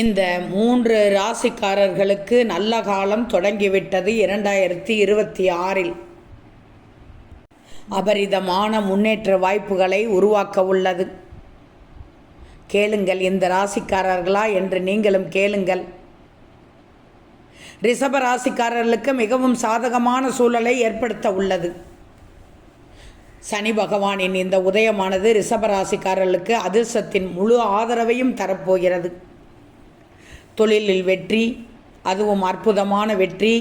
இந்த 3 ராசிக்காரர்களுக்கு நல்ல காலம் தொடங்கிவிட்டது. 2026 அபரிதமான முன்னேற்ற வாய்ப்புகளை உருவாக்க உள்ளது. கேளுங்கள், இந்த ராசிக்காரர்களா என்று நீங்களும் கேளுங்கள். ரிஷப ராசிக்காரர்களுக்கு மிகவும் சாதகமான சூழலை ஏற்படுத்த உள்ளது. சனி பகவானின் இந்த உதயமானது ரிஷப ராசிக்காரர்களுக்கு அதிர்ஷ்டத்தின் முழு ஆதரவையும் தரப்போகிறது. தொழிலில் வெற்றி, அதுவும் அற்புதமான வெற்றி.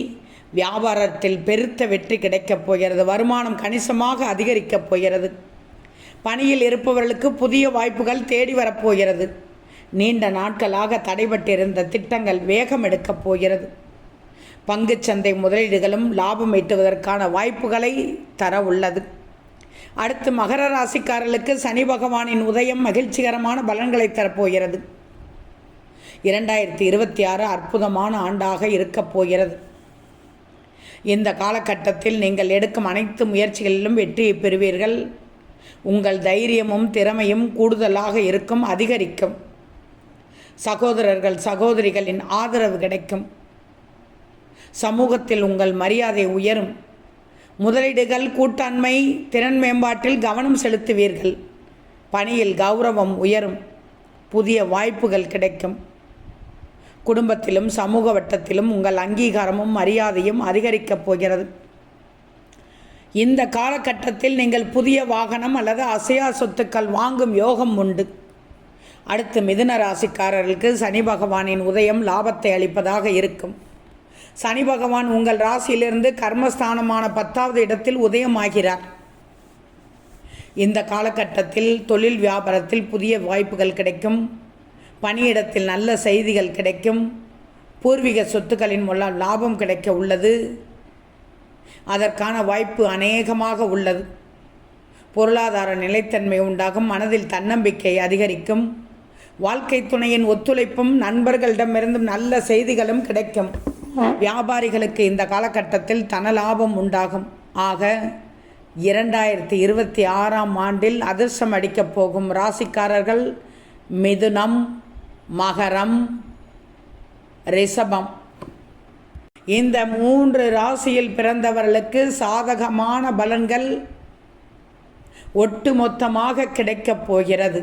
வியாபாரத்தில் பெருத்த வெற்றி கிடைக்கப் போகிறது. வருமானம் கணிசமாக அதிகரிக்கப் போகிறது. பணியில் இருப்பவர்களுக்கு புதிய வாய்ப்புகள் தேடி வரப்போகிறது. நீண்ட நாட்களாக தடைபட்டிருந்த திட்டங்கள் வேகம் எடுக்கப் போகிறது. பங்குச்சந்தை முதலீடுகளும் லாபம் ஈட்டுவதற்கான வாய்ப்புகளை தர உள்ளது. அடுத்து மகர ராசிக்காரர்களுக்கு சனி பகவானின் உதயம் மகிழ்ச்சிகரமான பலன்களை தரப்போகிறது. 2026 அற்புதமான ஆண்டாக இருக்கப் போகிறது. இந்த காலகட்டத்தில் நீங்கள் எடுக்கும் அனைத்து முயற்சிகளிலும் வெற்றியை பெறுவீர்கள். உங்கள் தைரியமும் திறமையும் கூடுதலாக இருக்கும், அதிகரிக்கும். சகோதரர்கள் சகோதரிகளின் ஆதரவு கிடைக்கும். சமூகத்தில் உங்கள் மரியாதை உயரும். முதலீடுகள், கூட்டாண்மை, திறன் மேம்பாட்டில் கவனம் செலுத்துவீர்கள். பணியில் கௌரவம் உயரும். புதிய வாய்ப்புகள் கிடைக்கும். குடும்பத்திலும் சமூக வட்டத்திலும் உங்கள் அங்கீகாரமும் மரியாதையும் அதிகரிக்கப் போகிறது. இந்த காலகட்டத்தில் நீங்கள் புதிய வாகனம் அல்லது அசையா சொத்துக்கள் வாங்கும் யோகம் உண்டு. அடுத்து மிதுன ராசிக்காரர்களுக்கு சனி பகவானின் உதயம் லாபத்தை அளிப்பதாக இருக்கும். சனி பகவான் உங்கள் ராசியிலிருந்து கர்மஸ்தானமான 10வது இடத்தில் உதயமாகிறார். இந்த காலகட்டத்தில் தொழில் வியாபாரத்தில் புதிய வாய்ப்புகள் கிடைக்கும். பணியிடத்தில் நல்ல செய்திகள் கிடைக்கும். பூர்வீக சொத்துக்களின் மூலம் லாபம் கிடைக்க உள்ளது. அதற்கான வாய்ப்பு அநேகமாக உள்ளது. பொருளாதார நிலைத்தன்மை உண்டாகும். மனதில் தன்னம்பிக்கை அதிகரிக்கும். வாழ்க்கை துணையின் ஒத்துழைப்பும் நண்பர்களிடமிருந்தும் நல்ல செய்திகளும் கிடைக்கும். வியாபாரிகளுக்கு இந்த காலகட்டத்தில் தன லாபம் உண்டாகும். ஆக 2026 ஆண்டில் அதிர்ஷ்டம் அடிக்கப் போகும் ராசிக்காரர்கள் மிதுனம், மகரம், ரிஷபம். இந்த 3 ராசியில் பிறந்தவர்களுக்கு சாதகமான பலன்கள் ஒட்டுமொத்தமாக கிடைக்கப் போகிறது.